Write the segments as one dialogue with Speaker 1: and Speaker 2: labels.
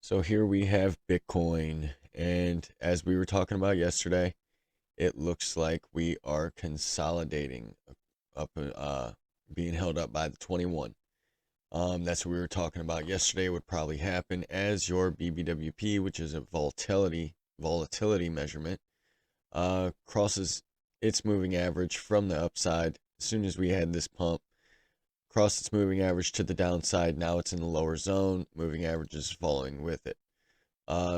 Speaker 1: So here we have Bitcoin, and as we were talking about yesterday, it looks like we are consolidating up, being held up by the 21. That's what we were talking about yesterday would probably happen as your BBWP, which is a volatility measurement, crosses its moving average from the upside. As soon as we had this pump, crossed its moving average to the downside. Now it's in the lower zone. Moving average is following with it.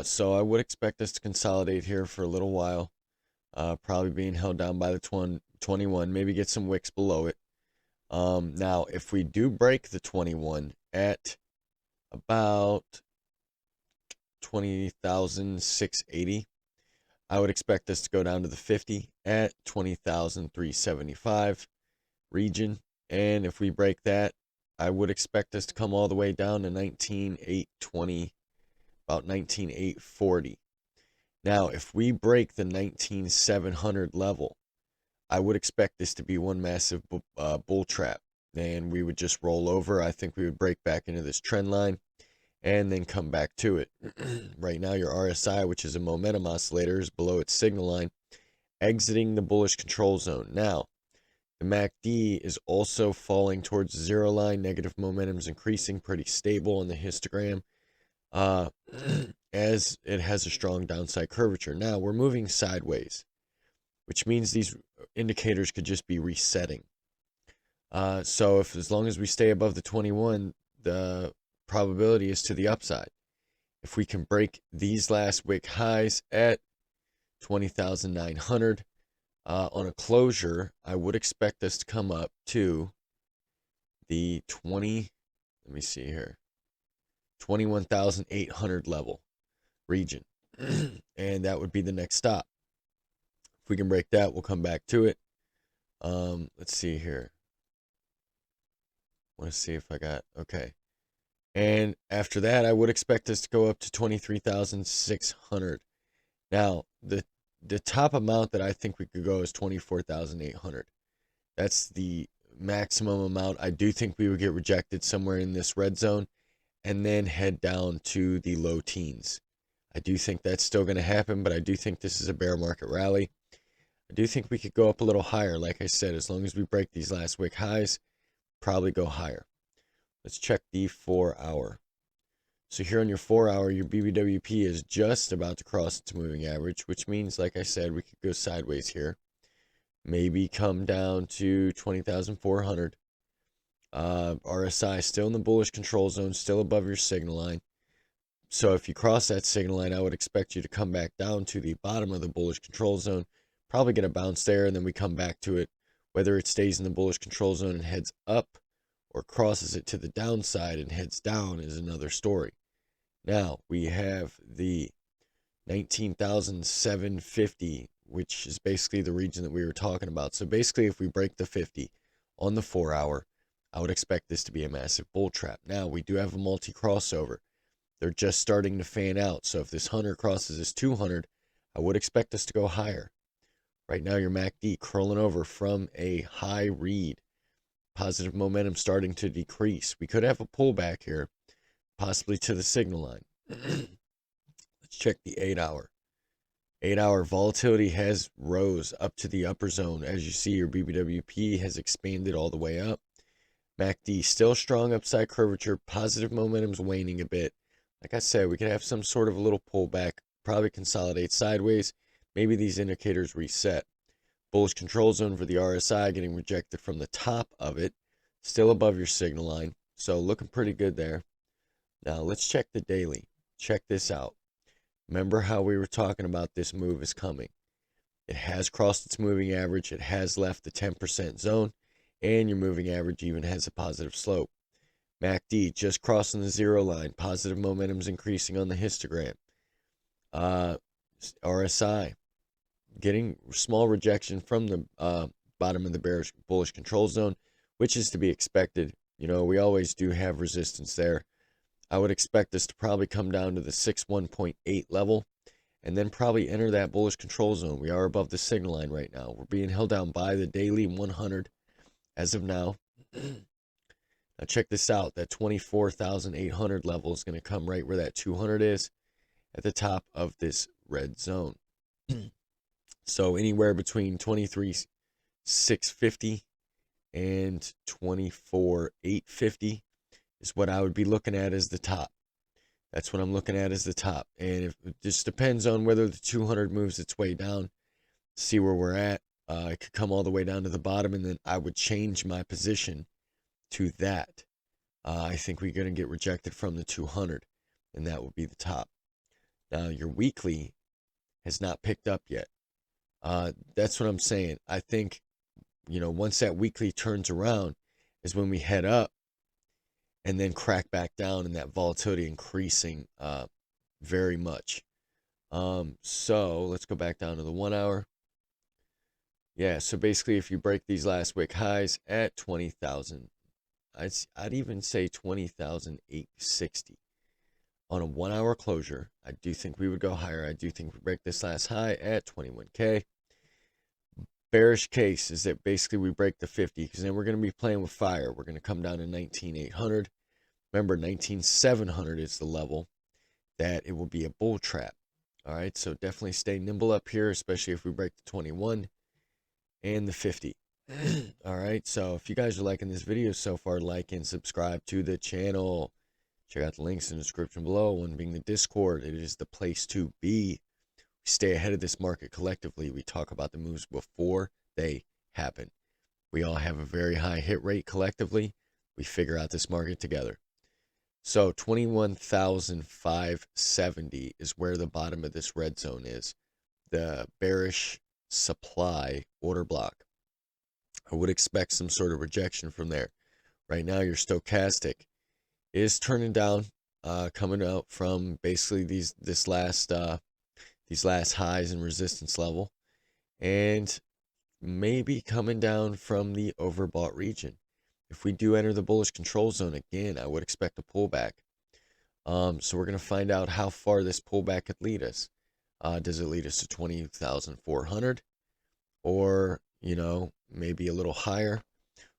Speaker 1: So I would expect us to consolidate here for a little while, probably being held down by the 21, maybe get some wicks below it. Now, if we do break the 21 at about 20,680, I would expect us to go down to the 50 at 20,375 region. And if we break that, I would expect us to come all the way down to 19,820, about 19,840. Now, if we break the 19,700 level, I would expect this to be one massive bull trap, and we would just roll over. I think we would break back into this trend line and then come back to it. Right now, your RSI, which is a momentum oscillator, is below its signal line, exiting the bullish control zone. Now, the MACD is also falling towards the zero line. Negative momentum is increasing, pretty stable on the histogram. Uh, as it has a strong downside curvature. Now we're moving sideways, which means these indicators could just be resetting. So if as long as we stay above the 21, the probability is to the upside. If we can break these last wick highs at 20,900 on a closure, I would expect us to come up to the 20. Let me see here. 21,800 level region. And that would be the next stop. If we can break that, we'll come back to it. Let's see here. I want to see if I got, okay. And after that, I would expect us to go up to 23,600. Now, the top amount that I think we could go is 24,800. That's the maximum amount. I do think we would get rejected somewhere in this red zone and then head down to the low teens. I do think that's still going to happen, but I do think this is a bear market rally. I do think we could go up a little higher. Like I said, as long as we break these last wick highs, probably go higher. Let's check the 4-hour. So here on your 4-hour, your BBWP is just about to cross its moving average, which means, like I said, we could go sideways here. Maybe come down to 20,400. RSI still in the bullish control zone, still above your signal line. So if you cross that signal line, I would expect you to come back down to the bottom of the bullish control zone, probably get a bounce there, and then we come back to it. Whether it stays in the bullish control zone and heads up or crosses it to the downside and heads down is another story. Now we have the 19,750, which is basically the region that we were talking about. So basically, if we break the 50 on the 4-hour, I would expect this to be a massive bull trap. Now, we do have a multi-crossover. They're just starting to fan out. So if this 100 crosses this 200, I would expect us to go higher. Right now, your MACD curling over from a high read. Positive momentum starting to decrease. We could have a pullback here, possibly to the signal line. Let's check the 8-hour. 8-hour volatility has rose up to the upper zone. As you see, your BBWP has expanded all the way up. MACD still strong upside curvature. Positive momentum's waning a bit. Like I said, we could have some sort of a little pullback, probably consolidate sideways. Maybe these indicators reset. Bullish control zone for the RSI getting rejected from the top of it. Still above your signal line. So looking pretty good there. Now let's check the daily. Check this out. Remember how we were talking about this move is coming. It has crossed its moving average. It has left the 10% zone. And your moving average even has a positive slope. MACD just crossing the zero line. Positive momentum's increasing on the histogram. RSI getting small rejection from the bottom of the bullish control zone, which is to be expected. You know, we always do have resistance there. I would expect this to probably come down to the 61.8 level and then probably enter that bullish control zone. We are above the signal line right now. We're being held down by the daily 100 as of now. Now check this out. That 24,800 level is going to come right where that 200 is at the top of this red zone. So anywhere between 23,650 and 24,850 is what I would be looking at as the top. That's what I'm looking at as the top. And it just depends on whether the 200 moves its way down. See where we're at. It could come all the way down to the bottom, and then I would change my position to that. I think we're going to get rejected from the 200, and that will be the top. Now, your weekly has not picked up yet. That's what I'm saying. I think, once that weekly turns around is when we head up and then crack back down, and that volatility increasing very much. So let's go back down to the 1 hour. Yeah, so basically if you break these last wick highs at 20,000, I'd even say 20,860 on a 1 hour closure. I do think we would go higher. I do think we break this last high at 21K. Bearish case is that basically we break the 50, because then we're going to be playing with fire. We're going to come down to 19,800. Remember, 19,700 is the level that it will be a bull trap. All right, so definitely stay nimble up here, especially if we break the 21 and the 50. All right, so if you guys are liking this video so far, like and subscribe to the channel. Check out the links in the description below, one being the Discord. It is the place to be. We stay ahead of this market collectively. We talk about the moves before they happen. We all have a very high hit rate collectively. We figure out this market together. So 21,570 is where the bottom of this red zone is. The bearish supply order block. I would expect some sort of rejection from there. Right now, your stochastic is turning down, coming out from basically these last highs and resistance level, and maybe coming down from the overbought region. If we do enter the bullish control zone again, I would expect a pullback. So we're going to find out how far this pullback could lead us. Does it lead us to 20,400, or maybe a little higher?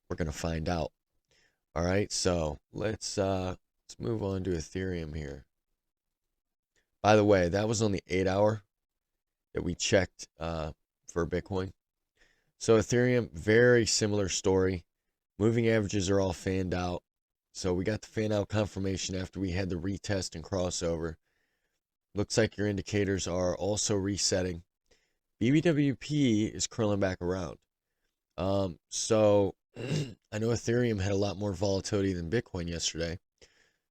Speaker 1: We're going to find out. All right, so let's move on to Ethereum here. By the way, that was on the 8 hour that we checked for Bitcoin. So Ethereum, very similar story. Moving averages are all fanned out. So we got the fan out confirmation after we had the retest and crossover. Looks like your indicators are also resetting. BBWP is curling back around. So I know Ethereum had a lot more volatility than Bitcoin yesterday.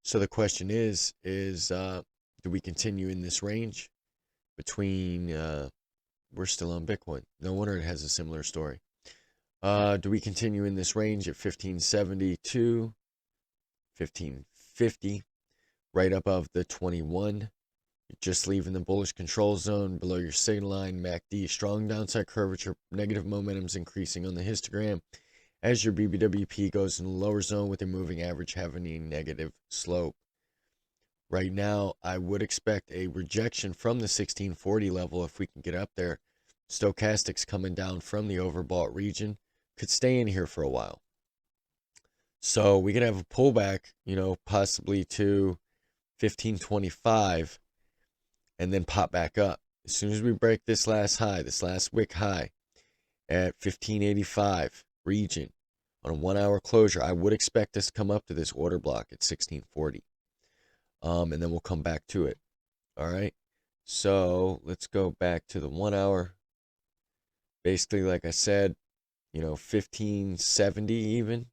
Speaker 1: So the question is do we continue in this range between, we're still on Bitcoin. No wonder it has a similar story. Do we continue in this range at 1570 to 1550, right above the 21? You're just leaving the bullish control zone below your signal line. MACD, strong downside curvature, negative momentum's increasing on the histogram as your BBWP goes in the lower zone, with a moving average having a negative slope. Right now, I would expect a rejection from the 1640 level if we can get up there. Stochastics coming down from the overbought region could stay in here for a while. So we could have a pullback, possibly to 1525, and then pop back up. As soon as we break this last high, this last wick high at 1585 region on a 1 hour closure, I would expect us to come up to this order block at 1640. And then we'll come back to it. All right. So let's go back to the 1 hour. Basically, like I said, 1570 even.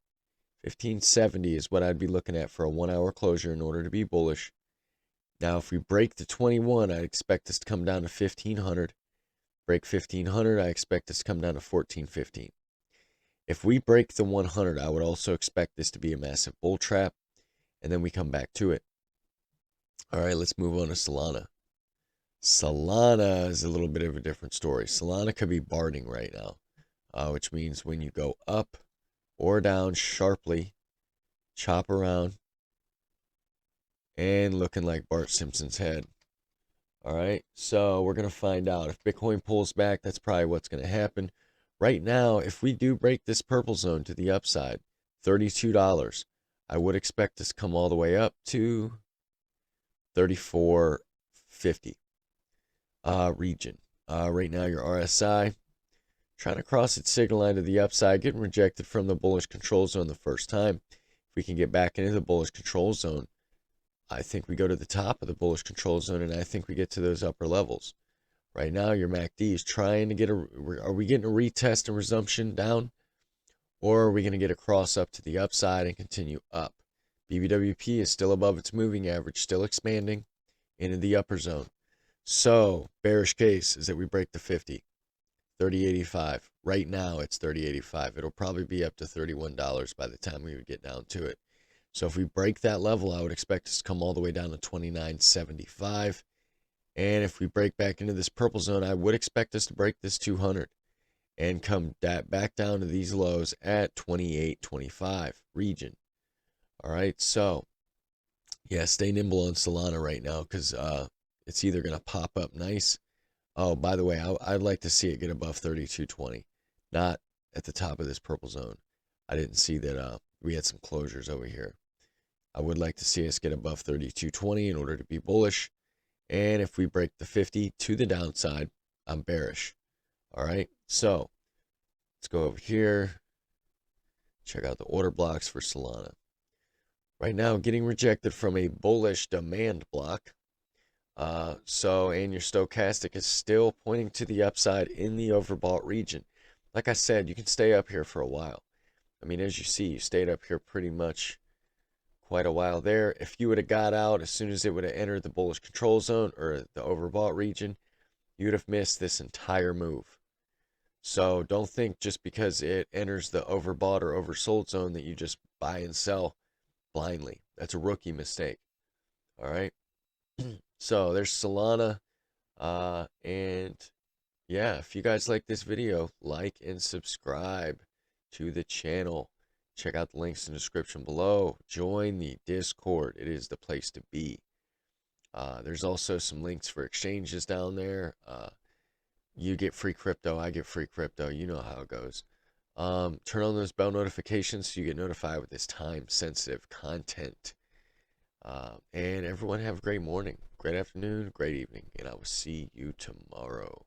Speaker 1: 1570 is what I'd be looking at for a 1 hour closure in order to be bullish. Now, if we break the 21, I'd expect us to come down to 1500. Break 1500, I expect us to come down to 1415. If we break the 100, I would also expect this to be a massive bull trap, and then we come back to it. All right, let's move on to Solana. Solana is a little bit of a different story. Solana could be barting right now, which means when you go up or down sharply, chop around, and looking like Bart Simpson's head. All right, so we're going to find out. If Bitcoin pulls back, that's probably what's going to happen. Right now, if we do break this purple zone to the upside, $32, I would expect this to come all the way up to 34.50 region. Right now, your RSI trying to cross its signal line to the upside, getting rejected from the bullish control zone the first time. If we can get back into the bullish control zone, I think we go to the top of the bullish control zone, and I think we get to those upper levels. Right now, your MACD is trying to get are we getting a retest and resumption down? Or are we going to get a cross up to the upside and continue up? BBWP is still above its moving average, still expanding into the upper zone. So, bearish case is that we break the 50, 30.85. Right now, it's 30.85. It'll probably be up to $31 by the time we would get down to it. So if we break that level, I would expect us to come all the way down to 29.75. And if we break back into this purple zone, I would expect us to break this 200 and come back down to these lows at 28.25 region. All right, so yeah, stay nimble on Solana right now because it's either going to pop up nice. Oh, by the way, I'd like to see it get above 32.20, not at the top of this purple zone. I didn't see that we had some closures over here. I would like to see us get above 32.20 in order to be bullish. And if we break the 50 to the downside, I'm bearish. All right, so let's go over here. Check out the order blocks for Solana. Right now, getting rejected from a bullish demand block. And your stochastic is still pointing to the upside in the overbought region. Like I said, you can stay up here for a while. I mean, as you see, you stayed up here pretty much quite a while there. If you would have got out as soon as it would have entered the bullish control zone or the overbought region, you would have missed this entire move. So don't think just because it enters the overbought or oversold zone that you just buy and sell blindly. That's a rookie mistake. All right. So there's Solana. And yeah, if you guys like this video, like and subscribe to the channel. Check out the links in the description below. Join the Discord. It is the place to be. There's also some links for exchanges down there. You get free crypto. I get free crypto. You know how it goes. Turn on those bell notifications so you get notified with this time-sensitive content. And everyone have a great morning, great afternoon, great evening, and I will see you tomorrow.